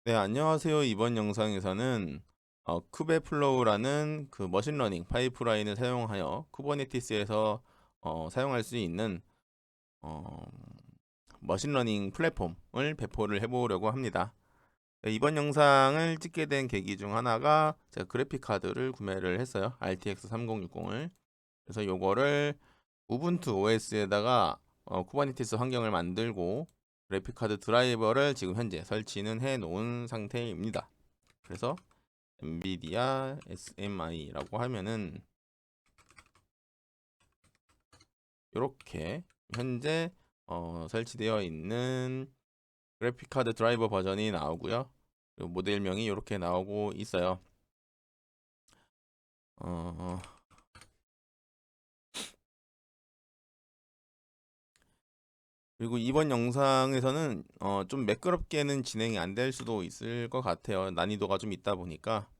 네, 안녕하세요. 이번 영상에서는 쿠베플로우라는 그 머신러닝 파이프라인을 사용하여 쿠버네티스에서 사용할 수 있는 어, 머신러닝 플랫폼을 배포를 해보려고 합니다. 네, 이번 영상을 찍게 된 계기 중 하나가 제가 그래픽 카드를 구매를 했어요. RTX 3060을. 그래서 요거를 우분투 OS에다가 쿠버네티스 환경을 만들고 그래픽 카드 드라이버를 지금 현재 설치는 해 놓은 상태입니다. 그래서 엔비디아 SMI라고 하면은 이렇게 현재 설치되어 있는 그래픽 카드 드라이버 버전이 나오고요. 그리고 모델명이 이렇게 나오고 있어요. 어, 그리고 이번 영상에서는 좀 매끄럽게는 진행이 안 될 수도 있을 것 같아요. 난이도가 좀 있다 보니까.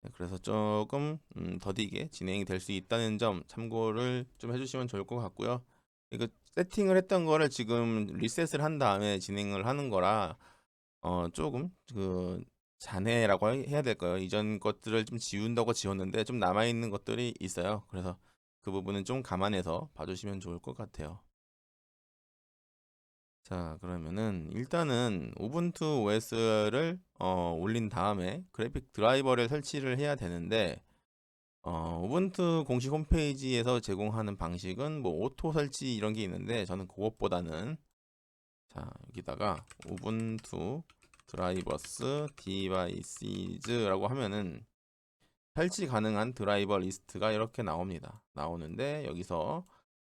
네, 그래서 조금 더디게 진행이 될 수 있다는 점 참고를 좀 해주시면 좋을 것 같고요. 이거 세팅을 했던 거를 지금 리셋을 한 다음에 진행을 하는 거라 조금 그 잔해라고 해야 될까요? 이전 것들을 좀 지운다고 지웠는데 좀 남아있는 것들이 있어요. 그래서 그 부분은 좀 감안해서 봐주시면 좋을 것 같아요. 자, 그러면은 일단은 우분투 OS를 올린 다음에 그래픽 드라이버를 설치를 해야 되는데 우분투 공식 홈페이지에서 제공하는 방식은 뭐 오토 설치 이런 게 있는데 저는 그것보다는 자, 여기다가 우분투 드라이버스 디바이시즈라고 하면은 설치 가능한 드라이버 리스트가 이렇게 나옵니다. 나오는데 여기서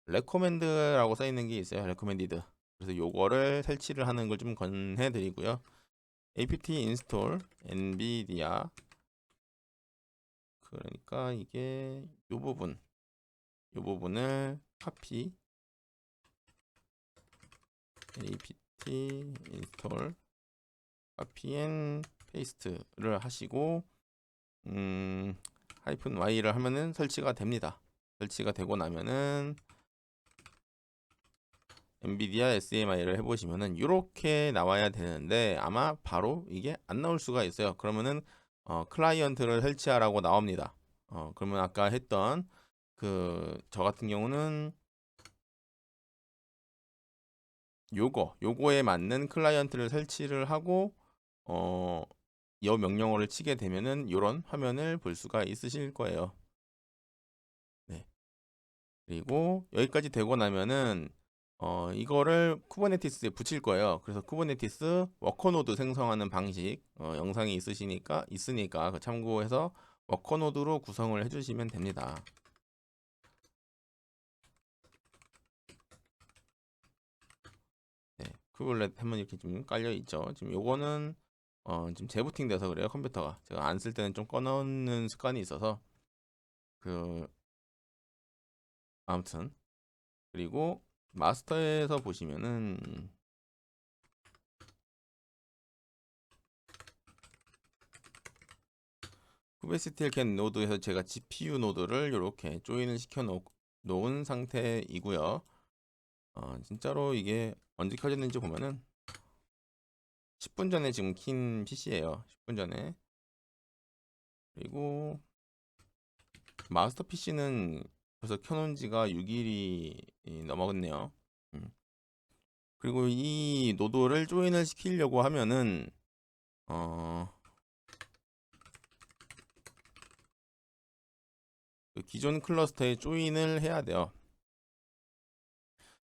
레코멘드라고 써 있는 게 있어요. 레코멘디드. 그래서 요거를 설치를 하는 걸 좀 권해 드리고요. apt install nvidia, 그러니까 이게 요 부분을 카피 apt install 카피 앤 페이스트를 하시고 하이픈 y를 하면은 설치가 됩니다. 설치가 되고 나면은 엔비디아 SMI를 해보시면은 이렇게 나와야 되는데 아마 바로 이게 안 나올 수가 있어요. 그러면은 클라이언트를 설치하라고 나옵니다. 그러면 아까 했던 그 저 같은 경우는 요거에 맞는 클라이언트를 설치를 하고 어, 이 명령어를 치게 되면은 이런 화면을 볼 수가 있으실 거예요. 네. 그리고 여기까지 되고 나면은 이거를 쿠버네티스에 붙일 거예요. 그래서 쿠버네티스 워커노드 생성하는 방식 영상이 있으니까 그 참고해서 워커노드로 구성을 해주시면 됩니다. 네, 쿠ber넷 한번 이렇게 좀 깔려 있죠. 지금 요거는 지금 재부팅 돼서 그래요. 컴퓨터가 제가 안 쓸 때는 좀 꺼놓는 습관이 있어서 그 아무튼 그리고 마스터에서 보시면은 쿠베스틸 노드에서 제가 GPU 노드를 이렇게 조인을 시켜 놓은 상태이고요. 진짜로 이게 언제 켜졌는지 보면은 10분 전에 지금 킨 PC예요. 10분 전에. 그리고 마스터 PC는 벌써 켜놓은 지가 6일이 넘어갔네요. 음. 그리고 이 노드를 조인을 시키려고 하면은 어, 그 기존 클러스터에 조인을 해야 돼요.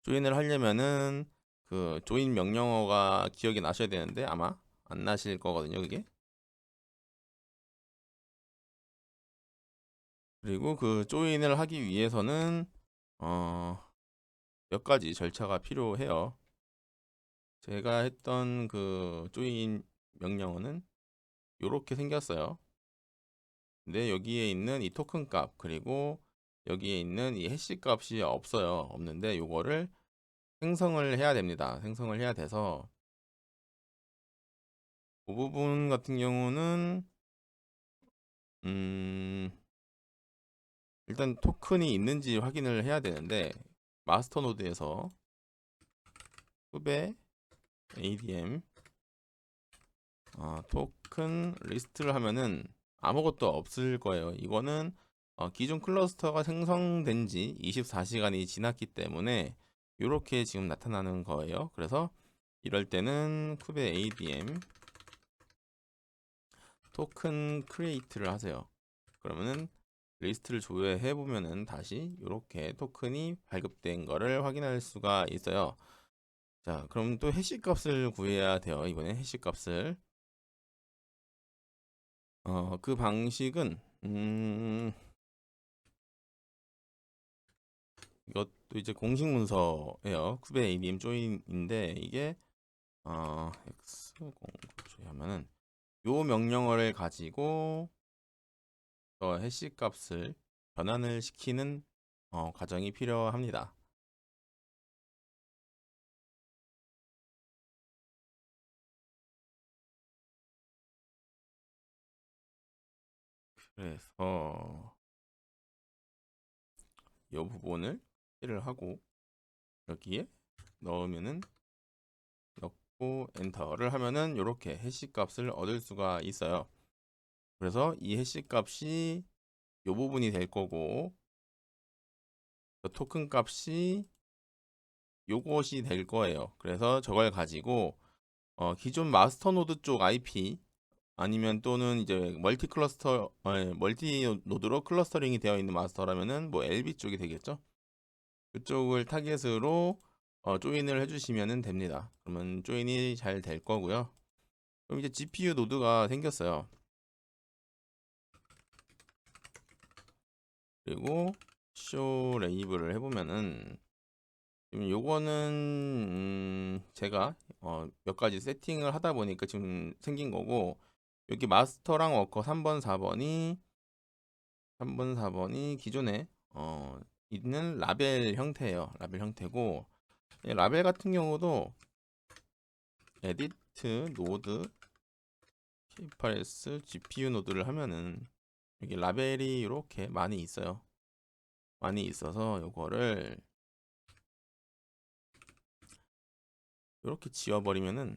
조인을 하려면은 그 조인 명령어가 기억이 나셔야 되는데 아마 안 나실 거거든요, 그게. 그리고 그 조인을 하기 위해서는 어, 몇 가지 절차가 필요해요. 제가 했던 그 조인 명령어는 이렇게 생겼어요. 근데 여기에 있는 이 토큰 값 그리고 여기에 있는 이 해시 값이 없는데 요거를 생성을 해야 됩니다. 생성을 해야 돼서 그 부분 같은 경우는 음, 일단 토큰이 있는지 확인을 해야 되는데 마스터 노드에서 후배 ADM 토큰 리스트를 하면은 아무것도 없을 거예요. 이거는 기존 클러스터가 생성된 지 24시간이 지났기 때문에 이렇게 지금 나타나는 거예요. 그래서 이럴 때는 쿠베 ADM 토큰 크리에이트를 하세요. 그러면은 리스트를 조회해 보면은 다시 이렇게 토큰이 발급된 거를 확인할 수가 있어요. 자, 그럼 또 해시 값을 구해야 돼요. 이번에 해시 값을. 그 방식은 이것도 이제 공식 문서예요. 쿠베 ADM 조인인데 이게 x09 하면은 요 명령어를 가지고 해시 값을 변환을 시키는 과정이 필요합니다. 그래서 이 부분을 를 하고 여기에 넣으면은 넣고 엔터를 하면은 이렇게 해시 값을 얻을 수가 있어요. 그래서 이 해시 값이 이 부분이 될 거고 토큰 값이 요것이 될 거예요. 그래서 저걸 가지고 기존 마스터 노드 쪽 IP 아니면 또는 이제 멀티 노드로 클러스터링이 되어 있는 마스터라면은 뭐 LB 쪽이 되겠죠. 그쪽을 타겟으로 조인을 해주시면 됩니다. 그러면 조인이 잘 될 거고요. 그럼 이제 GPU 노드가 생겼어요. 그리고 쇼 레이블을 해보면은 지금 요거는 제가 몇 가지 세팅을 하다 보니까 지금 생긴 거고 여기 마스터랑 워커 3번 4번이 기존에 있는 라벨 형태예요. 라벨 형태고 라벨 같은 경우도 에디트 노드 K8s GPU 노드를 하면은 여기 라벨이 이렇게 많이 있어요. 많이 있어서 요거를 이렇게 지워버리면은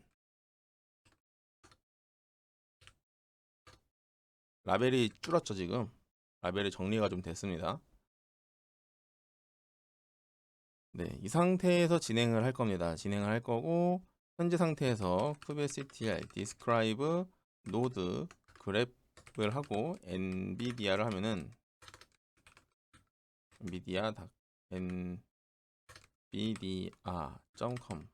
라벨이 줄었죠. 지금 라벨이 정리가 좀 됐습니다. 네, 이 상태에서 진행을 할 겁니다. 진행을 할 거고 현재 상태에서 kubectl describe node grep을 하고 nvidia를 하면은 nvidia.com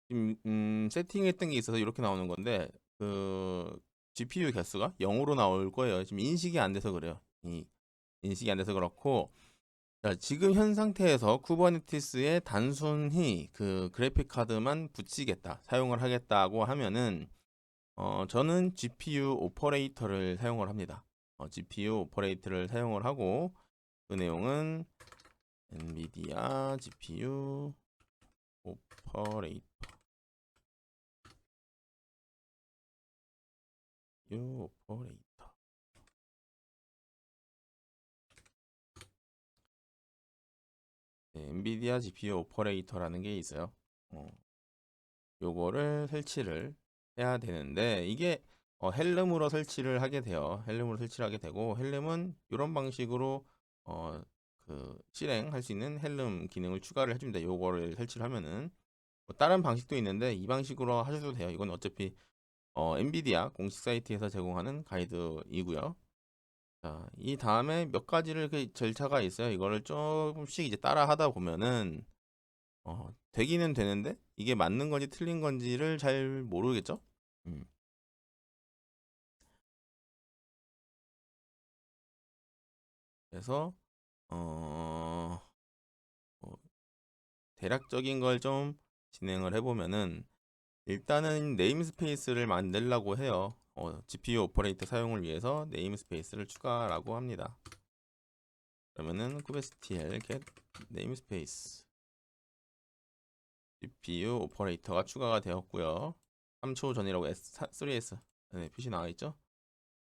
지금 세팅했던 게 있어서 이렇게 나오는 건데 그 GPU 개수가 0으로 나올 거예요. 지금 인식이 안 돼서 그래요. 인식이 안 돼서 그렇고 자, 지금 현 상태에서 쿠버네티스에 단순히 그 그래픽 카드만 붙이겠다, 사용을 하겠다고 하면은 저는 GPU 오퍼레이터를 사용을 합니다. GPU 오퍼레이터를 사용을 하고 그 내용은 엔비디아 GPU 오퍼레이터 네, 엔비디아 GPU 오퍼레이터라는 게 있어요. 요거를 설치를 해야 되는데 이게 헬름으로 설치를 하게 돼요. 헬름으로 설치를 하게 되고 헬름은 이런 방식으로 실행할 수 있는 헬름 기능을 추가를 해줍니다. 요거를 설치를 하면은 뭐 다른 방식도 있는데 이 방식으로 하셔도 돼요. 이건 어차피 엔비디아 공식 사이트에서 제공하는 가이드이고요. 자, 이 다음에 몇 가지를 그 절차가 있어요. 이거를 조금씩 이제 따라 하다 보면은 되기는 되는데 이게 맞는 건지 틀린 건지를 잘 모르겠죠? 음. 그래서 어, 뭐 대략적인 걸 좀 진행을 해보면은 일단은 네임스페이스를 만들려고 해요. GPU 오퍼레이터 사용을 위해서 네임스페이스를 추가라고 합니다. 그러면은 kubectl get namespace GPU 오퍼레이터가 추가가 되었고요. 3초 전이라고 3S 네, 표시 나와 있죠.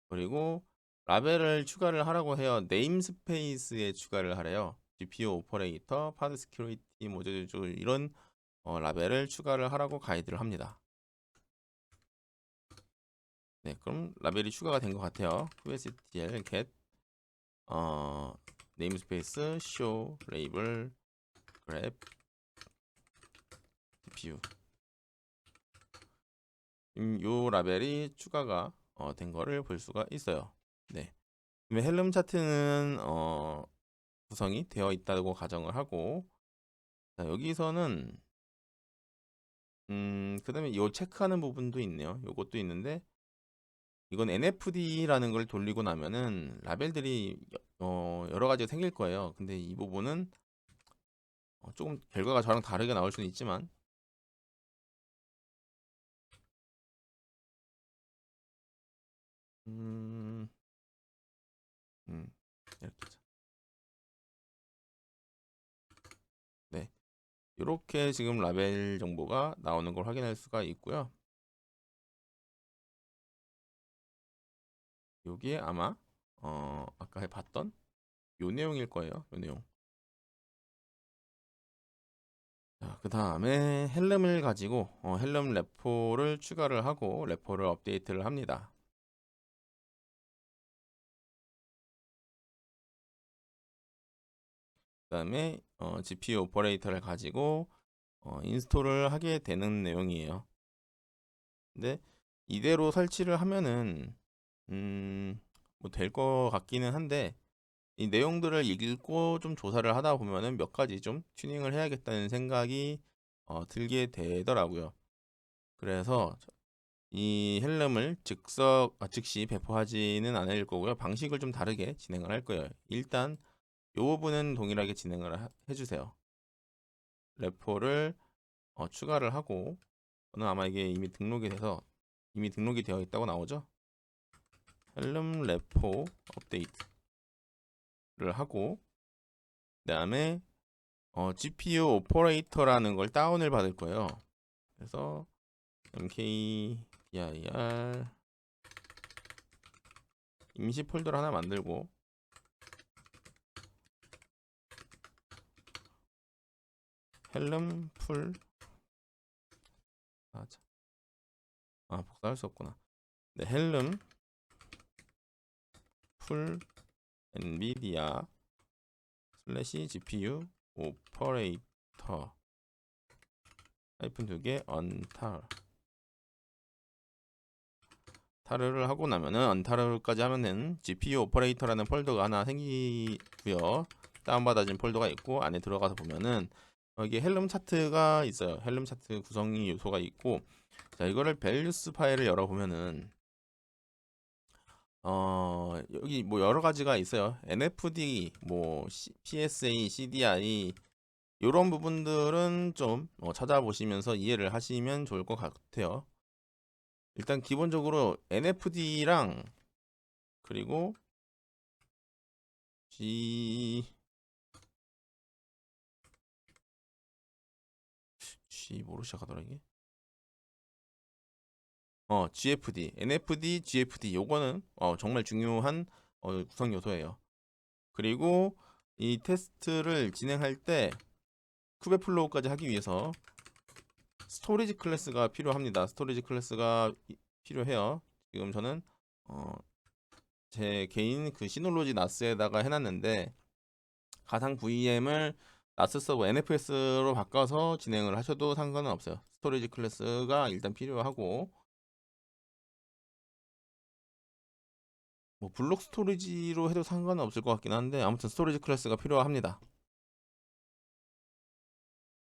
그리고 라벨을 추가를 하라고 해요. 네임스페이스에 추가를 하래요. GPU 오퍼레이터, 파드 시큐리티 모듈 이런 라벨을 추가를 하라고 가이드를 합니다. 네, 그럼 라벨이 추가가 된 것 같아요. qstl get 네임스페이스 show label grep view 요 라벨이 추가가 된 거를 볼 수가 있어요. 네. 헬름 차트는 구성이 되어 있다고 가정을 하고, 자, 여기서는 그다음에 요 체크하는 부분도 있네요. 요것도 있는데, 이건 NFD라는 걸 돌리고 나면은 라벨들이 여러 가지가 생길 거예요. 근데 이 부분은 조금 결과가 저랑 다르게 나올 수는 있지만, 음, 이렇게 하자. 네, 이렇게 지금 라벨 정보가 나오는 걸 확인할 수가 있고요. 여기에 아마 아까 봤던 요 내용일 거예요. 요 내용. 자, 그 다음에 헬름을 가지고 헬름 레포를 추가를 하고 레포를 업데이트를 합니다. 그 다음에 GPU 오퍼레이터를 가지고 인스톨을 하게 되는 내용이에요. 근데 이대로 설치를 하면은 뭐 될 것 같기는 한데, 이 내용들을 읽고 좀 조사를 하다 보면은 몇 가지 좀 튜닝을 해야겠다는 생각이 들게 되더라고요. 그래서 이 헬름을 즉시 배포하지는 않을 거고요. 방식을 좀 다르게 진행을 할 거예요. 일단 이 부분은 동일하게 진행을 해주세요. 레포를 추가를 하고, 저는 아마 이게 이미 등록이 되어 있다고 나오죠. 헬름 레포 업데이트를 하고, 그 다음에 GPU 오퍼레이터라는 걸 다운을 받을 거예요. 그래서 mkdir 임시 폴더를 하나 만들고, 헬름 풀 복사할 수 없구나. 네, 헬름 풀 엔비디아 슬래시 GPU 오퍼레이터 하이픈 2개 언탈 타르를 하고 나면은 언타르까지 하면은 GPU 오퍼레이터라는 폴더가 하나 생기고요. 다운받아진 폴더가 있고, 안에 들어가서 보면은 여기 헬름 차트가 있어요. 헬름 차트 구성이 요소가 있고, 자, 이거를 밸류스 파일을 열어보면은 여기 뭐 여러 가지가 있어요. NFD, 뭐 PSA, CDI 이런 부분들은 좀 찾아보시면서 이해를 하시면 좋을 것 같아요. 일단 기본적으로 NFD랑 그리고 뭐로 시작하더라 이게? GFD, NFD, GFD 요거는 정말 중요한 구성 요소예요. 그리고 이 테스트를 진행할 때 쿠베플로우까지 하기 위해서 스토리지 클래스가 필요합니다. 스토리지 클래스가 필요해요. 지금 저는 제 개인 그 시놀로지 나스에다가 해놨는데, 가상 VM을 나스 서버 NFS로 바꿔서 진행을 하셔도 상관은 없어요. 스토리지 클래스가 일단 필요하고, 뭐 블록 스토리지로 해도 상관은 없을 것 같긴 한데, 아무튼 스토리지 클래스가 필요합니다.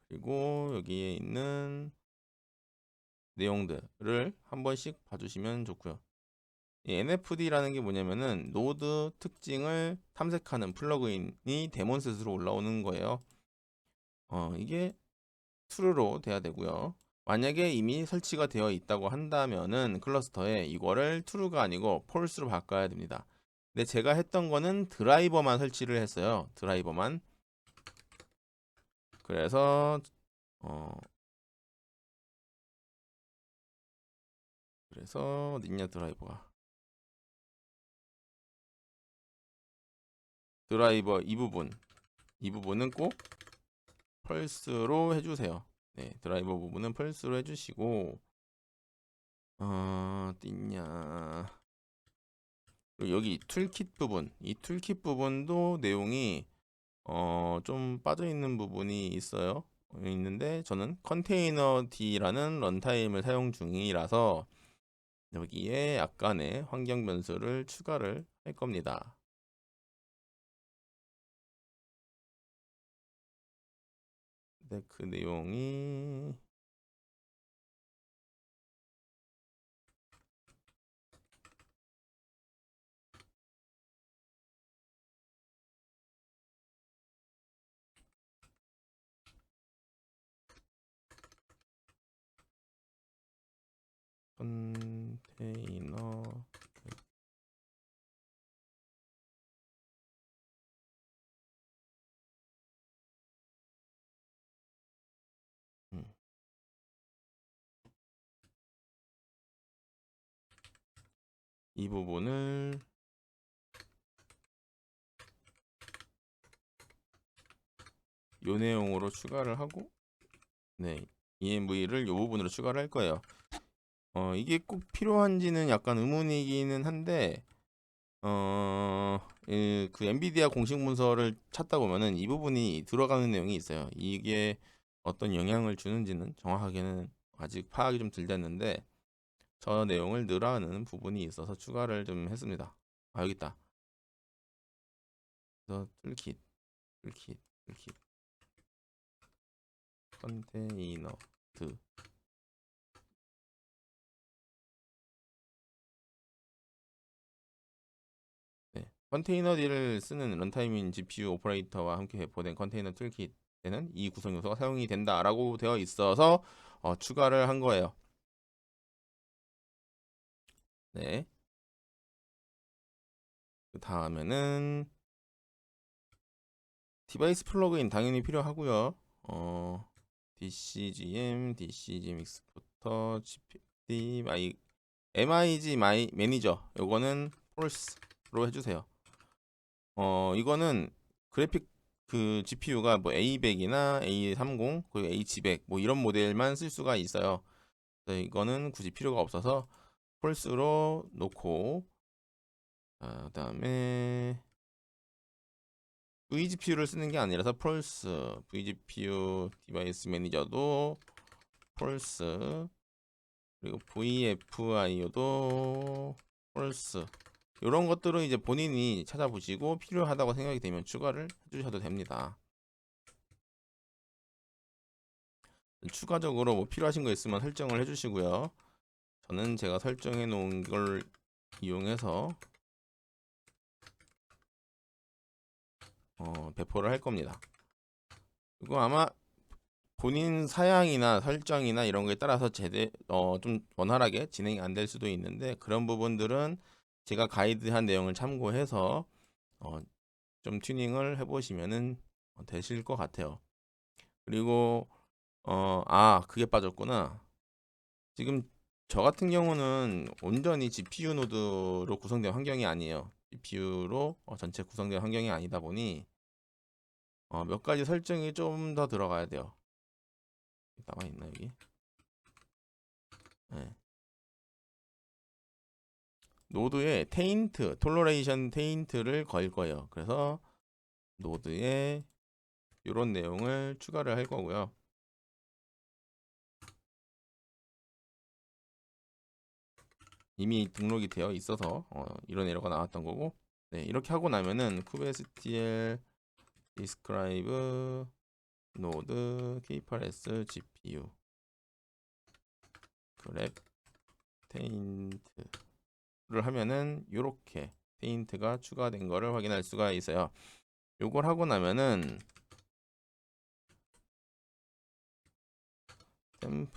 그리고 여기에 있는 내용들을 한 번씩 봐주시면 좋고요. 이 NFD라는 게 뭐냐면은 노드 특징을 탐색하는 플러그인이 데몬셋으로 올라오는 거예요. 이게 true로 돼야 되고요. 만약에 이미 설치가 되어 있다고 한다면은 클러스터에 이거를 true가 아니고 false로 바꿔야 됩니다. 근데 제가 했던 거는 드라이버만 설치를 했어요. 드라이버만. 그래서 어딨냐 드라이버가. 드라이버 이 부분은 꼭 펄스로 해주세요. 네, 드라이버 부분은 펄스로 해주시고, 어딨냐 그리고 여기 툴킷 부분, 이 툴킷 부분도 내용이 좀 빠져 있는 부분이 있는데 저는 컨테이너 D라는 런타임을 사용 중이라서 여기에 약간의 환경 변수를 추가를 할 겁니다. 근데 그 내용이 컨테이너 음, 이 부분을 요 내용으로 추가를 하고 네, env를 요 부분으로 추가를 할 거예요. 이게 꼭 필요한지는 약간 의문이기는 한데 그 엔비디아 공식 문서를 찾다 보면은 이 부분이 들어가는 내용이 있어요. 이게 어떤 영향을 주는지는 정확하게는 아직 파악이 좀 덜 됐는데 저 내용을 넣으라는 부분이 있어서 추가를 좀 했습니다. 아, 여기 있다. 그래서 툴킷 컨테이너 드 네. 컨테이너 D를 쓰는 런타임인 GPU 오퍼레이터와 함께 배포된 컨테이너 툴킷에는 이 구성 요소가 사용이 된다라고 되어 있어서 추가를 한 거예요. 네. 그 다음에는 디바이스 플러그인 당연히 필요하고요. DCGM 익스포터, GPD, MIG 매니저 요거는 폴스로 해주세요. 이거는 그래픽 그 GPU가 뭐 A100이나 A30 그리고 H100 뭐 이런 모델만 쓸 수가 있어요. 그래서 이거는 굳이 필요가 없어서 폴스로 놓고 그다음에 vGPU를 쓰는 게 아니라서 폴스 vGPU 디바이스 매니저도 폴스 그리고 VFIO도 폴스 이런 것들은 이제 본인이 찾아보시고 필요하다고 생각이 되면 추가를 해주셔도 됩니다. 추가적으로 뭐 필요하신 거 있으면 설정을 해주시고요. 저는 제가 설정해 놓은 걸 이용해서 배포를 할 겁니다. 이거 아마 본인 사양이나 설정이나 이런 거에 따라서 좀 원활하게 진행이 안 될 수도 있는데 그런 부분들은 제가 가이드한 내용을 참고해서 좀 튜닝을 해보시면은 되실 것 같아요. 그리고 그게 빠졌구나. 지금 저 같은 경우는 온전히 GPU 노드로 구성된 환경이 아니에요. GPU로 전체 구성된 환경이 아니다 보니 몇 가지 설정이 좀 더 들어가야 돼요. 나와 있나 여기? 네. 노드에 테인트, 톨러레이션 테인트를 걸 거예요. 그래서 노드에 이런 내용을 추가를 할 거고요. 이미 등록이 되어 있어서 이런 에러가 나왔던 거고 네, 이렇게 하고 나면은 kubectl describe node k8s gpu grep taint를 하면은 이렇게 테인트가 추가된 거를 확인할 수가 있어요. 요걸 하고 나면은 temp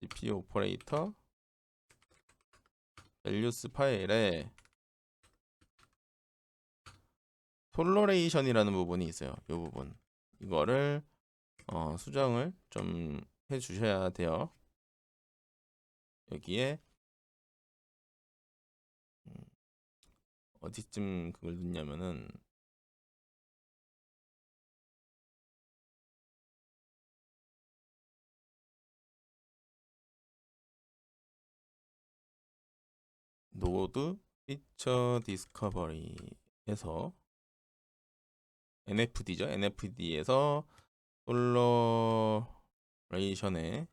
gpu 오퍼레이터 values 파일에 톨러레이션이라는 부분이 있어요. 이 부분 이거를 수정을 좀 해주셔야 돼요. 여기에 음, 어디쯤 그걸 넣냐면은 노드 피처 디스커버리에서 NFD죠. NFD에서 톨러레이션에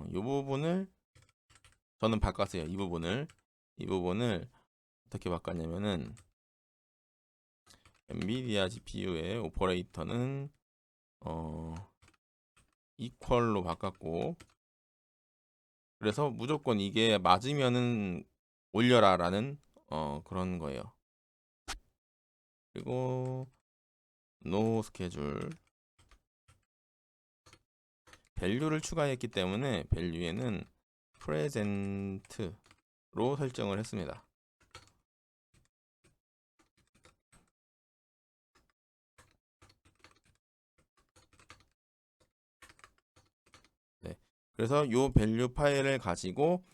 이 부분을 저는 바꿨어요. 이 부분을 어떻게 바꿨냐면은 엔비디아 GPU의 오퍼레이터는 이퀄로 바꿨고, 그래서 무조건 이게 맞으면은 올려라 라는 그런 거예요. 그리고 no 스케줄 밸류를 추가했기 때문에 밸류에는 present로 설정을 했습니다. 네. 그래서 요 밸류 파일을 가지고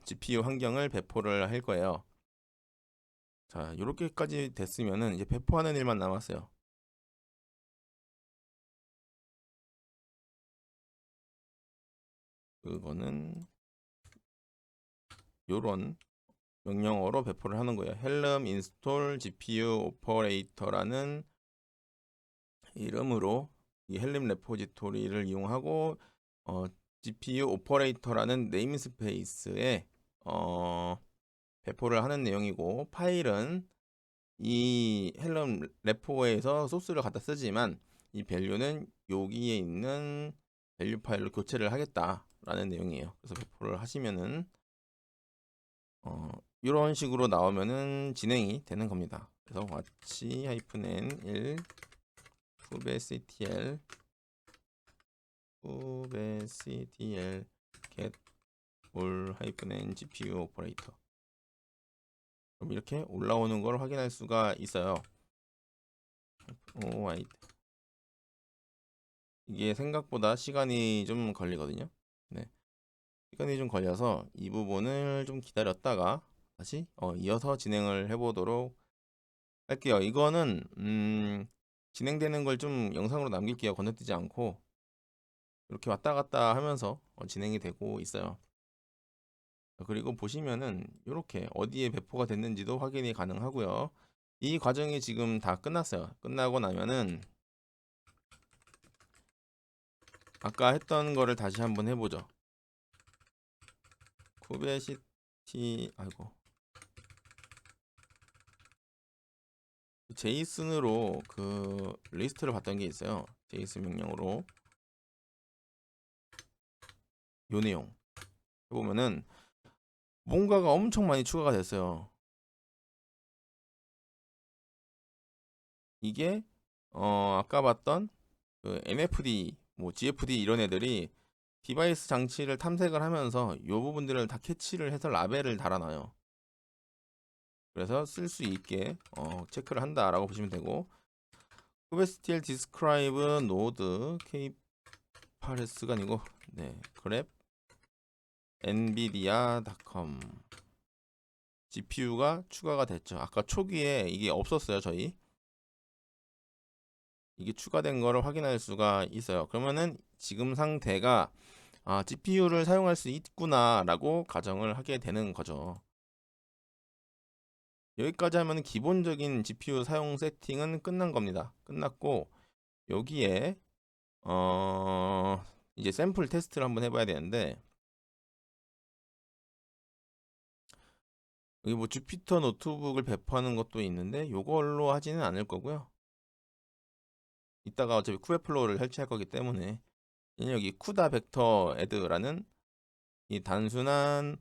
GPU 환경을 배포를 할 거예요. 자, 이렇게까지 됐으면은 이제 배포하는 일만 남았어요. 그거는 요런 명령어로 배포를 하는 거예요. helm install GPU operator라는 이름으로 이 헬름 레포지토리를 이용하고 GPU 오퍼레이터라는 네임스페이스에 배포를 하는 내용이고, 파일은 이 헬름 레포에서 소스를 갖다 쓰지만 이 밸류는 여기에 있는 밸류 파일로 교체를 하겠다라는 내용이에요. 그래서 배포를 하시면은 이런 식으로 나오면은 진행이 되는 겁니다. 그래서 watch-n1 fubectl get all-n GPU operator. 그럼 이렇게 올라오는 걸 확인할 수가 있어요. 이게 생각보다 시간이 좀 걸리거든요. 네. 시간이 좀 걸려서 이 부분을 좀 기다렸다가 다시 이어서 진행을 해보도록 할게요. 이거는 진행되는 걸 좀 영상으로 남길게요. 건너뛰지 않고 이렇게 왔다 갔다 하면서 진행이 되고 있어요. 그리고 보시면은 이렇게 어디에 배포가 됐는지도 확인이 가능하고요. 이 과정이 지금 다 끝났어요. 끝나고 나면은 아까 했던 거를 다시 한번 해보죠. 쿠베시티 제이슨으로 그 리스트를 봤던 게 있어요. 제이슨 명령으로 요 내용 해보면은 뭔가가 엄청 많이 추가가 됐어요. 이게 아까 봤던 그 MFD, 뭐 GFD 이런 애들이 디바이스 장치를 탐색을 하면서 이 부분들을 다 캐치를 해서 라벨을 달아놔요. 그래서 쓸 수 있게 체크를 한다라고 보시면 되고, kubectl describe node kpars가 아니고 grep nvidia.com GPU가 추가가 됐죠. 아까 초기에 이게 없었어요. 저희 이게 추가된 거를 확인할 수가 있어요. 그러면은 지금 상태가 GPU를 사용할 수 있구나 라고 가정을 하게 되는 거죠. 여기까지 하면 기본적인 GPU 사용 세팅은 끝난 겁니다. 끝났고 여기에 이제 샘플 테스트를 한번 해봐야 되는데, 여기 뭐 주피터 노트북을 배포하는 것도 있는데 이걸로 하지는 않을 거고요. 이따가 어차피 쿠베플로우를 설치할 거기 때문에 여기 쿠다 벡터 애드라는 이 단순한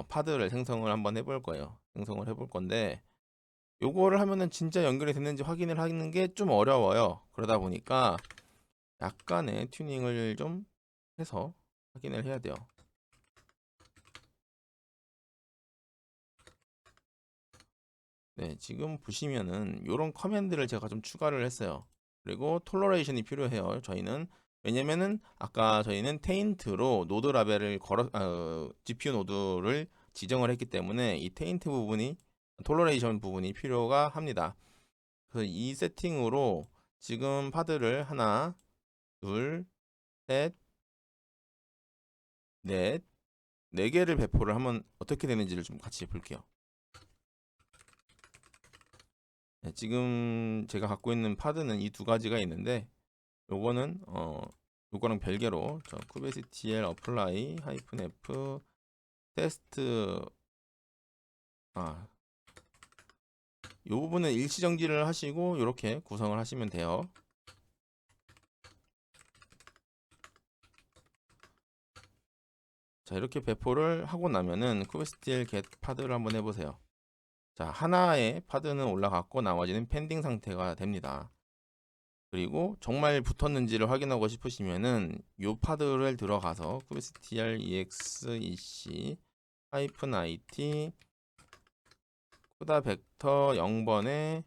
파드를 생성을 한번 해볼 거예요. 생성을 해볼 건데 요거를 하면은 진짜 연결이 됐는지 확인을 하는 게 좀 어려워요. 그러다 보니까 약간의 튜닝을 좀 해서 확인을 해야 돼요. 네, 지금 보시면은 요런 커맨드를 제가 좀 추가를 했어요. 그리고 톨러레이션이 필요해요. 저희는 왜냐면은 아까 저희는 테인트로 노드 라벨을 GPU 노드를 지정을 했기 때문에 이 테인트 부분이 톨러레이션 부분이 필요가 합니다. 그래서 이 세팅으로 지금 파드를 하나, 둘, 셋, 넷, 4개를 배포를 하면 어떻게 되는지를 좀 같이 볼게요. 네, 지금 제가 갖고 있는 파드는 이 두 가지가 있는데 요거는 요거랑 별개로 저 kubectl apply -f 테스트 요 부분은 일시 정지를 하시고 이렇게 구성을 하시면 돼요. 자, 이렇게 배포를 하고 나면은 kubectl get 파드를 한번 해보세요. 자, 하나의 파드는 올라갔고 나머지는 펜딩 상태가 됩니다. 그리고 정말 붙었는지를 확인하고 싶으시면은 요 파드를 들어가서 kubectl exec -it 쿠다 벡터 0번에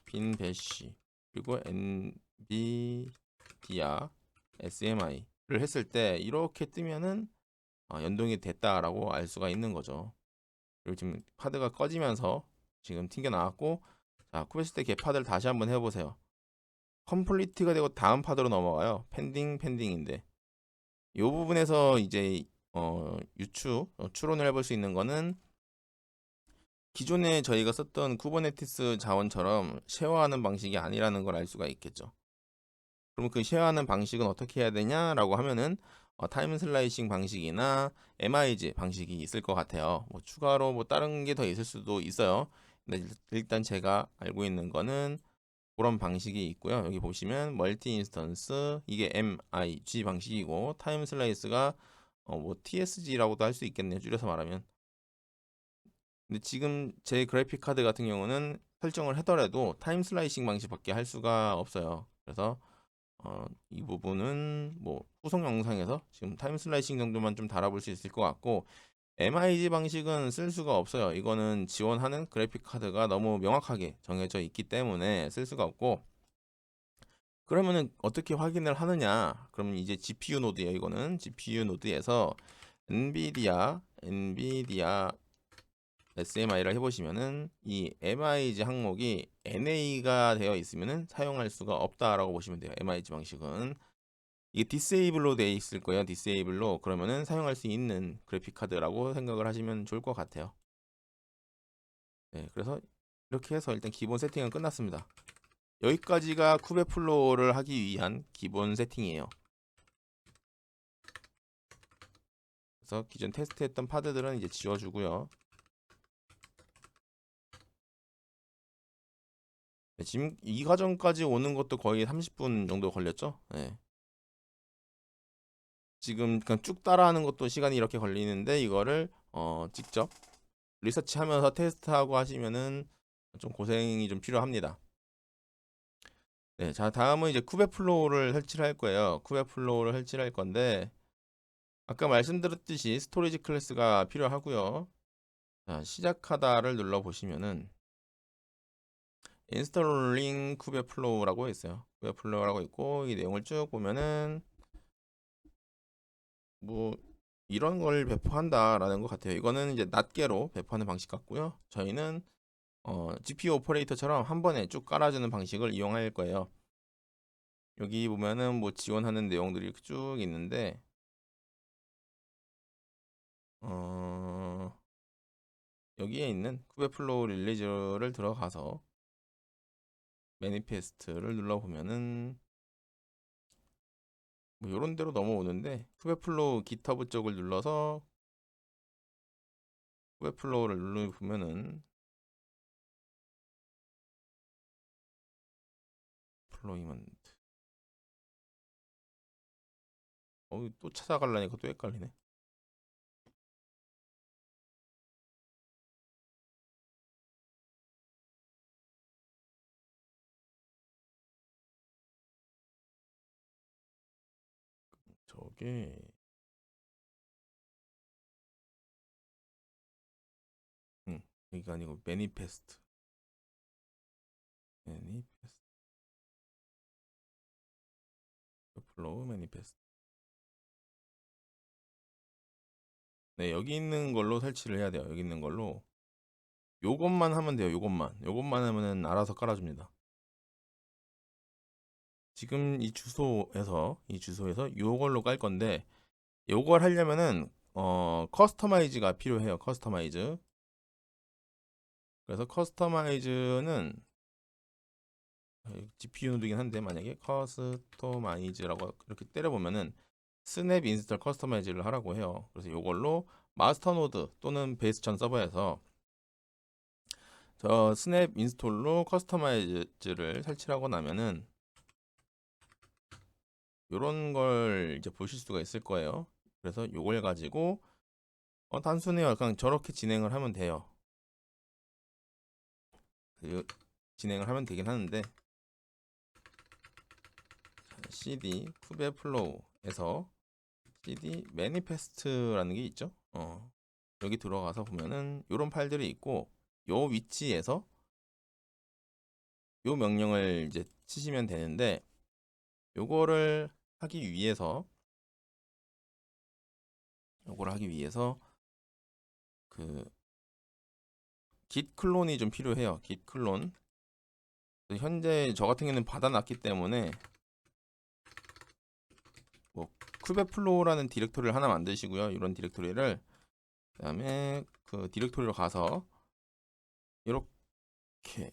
빈 배시 그리고 nvidia smi를 했을 때 이렇게 뜨면은 연동이 됐다라고 알 수가 있는 거죠. 그리고 지금 파드가 꺼지면서 지금 튕겨 나왔고, 자, 쿠베시트 겟 파드를 다시 한번 해보세요. 컴플리트가 되고 다음 파드로 넘어가요. 펜딩인데 이 부분에서 이제 추론을 해볼 수 있는 거는 기존에 저희가 썼던 쿠버네티스 자원처럼 쉐어하는 방식이 아니라는 걸 알 수가 있겠죠. 그럼 그 쉐어하는 방식은 어떻게 해야 되냐라고 하면은 타임 슬라이싱 방식이나 MIG 방식이 있을 것 같아요. 뭐 추가로 뭐 다른 게 더 있을 수도 있어요. 근데 일단 제가 알고 있는 거는 그런 방식이 있고요. 여기 보시면 멀티 인스턴스 이게 MIG 방식이고 타임 슬라이스가 뭐 TSG라고도 할 수 있겠네요. 줄여서 말하면. 근데 지금 제 그래픽 카드 같은 경우는 설정을 하더라도 타임 슬라이싱 방식밖에 할 수가 없어요. 그래서 이 부분은 뭐 후속 영상에서 지금 타임 슬라이싱 정도만 좀 달아볼 수 있을 것 같고 MIG 방식은 쓸 수가 없어요. 이거는 지원하는 그래픽 카드가 너무 명확하게 정해져 있기 때문에 쓸 수가 없고 그러면은 어떻게 확인을 하느냐? 그러면 이제 GPU 노드예요. 이거는 GPU 노드에서 엔비디아 SMI를 해보시면은 이 MIG 항목이 NA가 되어 있으면은 사용할 수가 없다라고 보시면 돼요. MIG 방식은 이게 디세이블로 되어 있을 거예요. 디세이블로 그러면은 사용할 수 있는 그래픽 카드라고 생각을 하시면 좋을 것 같아요. 네, 그래서 이렇게 해서 일단 기본 세팅은 끝났습니다. 여기까지가 쿠베플로우를 하기 위한 기본 세팅이에요. 그래서 기존 테스트했던 파드들은 이제 지워주고요. 네, 지금 이 과정까지 오는 것도 거의 30분 정도 걸렸죠. 네. 지금 그냥 쭉 따라하는 것도 시간이 이렇게 걸리는데 이거를 직접 리서치하면서 테스트하고 하시면은 좀 고생이 좀 필요합니다. 네, 자 다음은 이제 쿠베플로우를 설치를 할 거예요. 쿠베플로우를 설치를 할 건데 아까 말씀드렸듯이 스토리지 클래스가 필요하고요. 자, 시작하다를 눌러 보시면은 installing kubeflow라고 있어요. kubeflow라고 있고 이 내용을 쭉 보면은 뭐 이런 걸 배포한다라는 것 같아요. 이거는 이제 낱개로 배포하는 방식 같고요. 저희는 GPU 오퍼레이터처럼 한 번에 쭉 깔아주는 방식을 이용할 거예요. 여기 보면은 뭐 지원하는 내용들이 이렇게 쭉 있는데 여기에 있는 쿠베플로우 릴리즈를 들어가서 매니페스트를 눌러보면은 뭐 이런 데로 넘어오는데 쿠베플로우 깃허브 쪽을 눌러서 쿠베플로우를 누르면은 플로이먼트 또 찾아가려니까 또 헷갈리네. 저게 여기가 아니고 매니페스트 플로우 매니페스트. 네, 여기 있는 걸로 설치를 해야 돼요. 여기 있는 걸로 요것만 하면 돼요. 요것만 하면은 알아서 깔아줍니다. 지금 이 주소에서 요걸로 깔 건데 요걸 하려면은 커스터마이즈가 필요해요. 커스터마이즈. 그래서 커스터마이즈는 GPU 노드긴 한데, 만약에 커스터마이즈라고 이렇게 때려보면은 스냅 인스톨 커스터마이즈를 하라고 해요. 그래서 이걸로 마스터 노드 또는 베이스 전 서버에서 저 스냅 인스톨로 커스터마이즈를 설치하고 나면은 이런 걸 이제 보실 수가 있을 거예요. 그래서 이걸 가지고 단순해요. 그냥 저렇게 진행을 하면 돼요. 진행을 하면 되긴 하는데, cd kubeflow에서 cd manifest라는 게 있죠. 여기 들어가서 보면은 이런 파일들이 있고, 요 위치에서 요 명령을 이제 치시면 되는데, 요거를 하기 위해서 그 git 클론이 좀 필요해요. git 클론. 현재 저 같은 경우는 받아놨기 때문에 뭐 쿠베플로우라는 디렉토리를 하나 만드시고요. 이런 디렉토리를, 그다음에 그 디렉토리로 가서 이렇게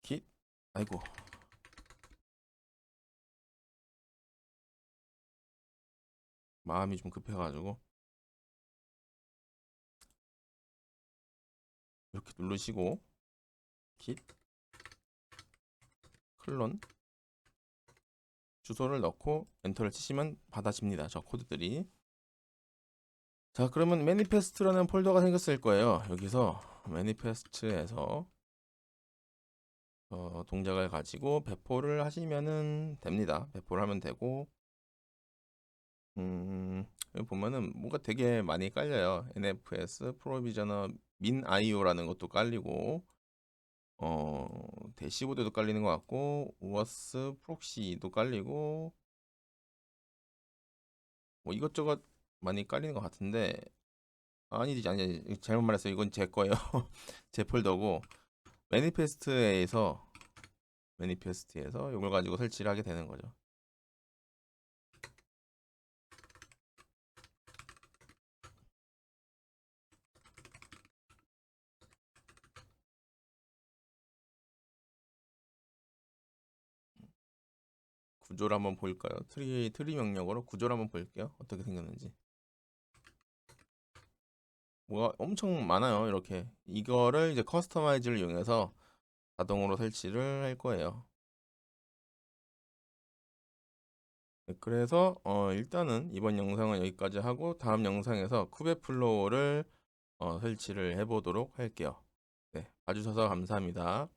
git, 아이고, 마음이 좀 급해가지고 이렇게 누르시고 git 클론 주소를 넣고 엔터를 치시면 받아집니다. 저 코드들이. 자, 그러면 매니페스트라는 폴더가 생겼을 거예요. 여기서 매니페스트에서 동작을 가지고 배포를 하시면은 됩니다. 배포를 하면 되고, 여기 보면은 뭔가 되게 많이 깔려요. NFS 프로비저너 민 IO라는 것도 깔리고, 대시보드도 깔리는 것 같고, 우어스 프록시도 깔리고, 뭐 이것저것 많이 깔리는 것 같은데, 아니지, 잘못 말했어요. 이건 제 거예요. 제 폴더고, 매니페스트에서 이걸 가지고 설치를 하게 되는 거죠. 구조를 한번 볼까요? 트리 명령어로 구조를 한번 볼게요. 어떻게 생겼는지. 뭐가 엄청 많아요. 이렇게 이거를 이제 커스터마이즈를 이용해서 자동으로 설치를 할 거예요. 네, 그래서 일단은 이번 영상은 여기까지 하고, 다음 영상에서 쿠베플로우를 설치를 해보도록 할게요. 네, 봐주셔서 감사합니다.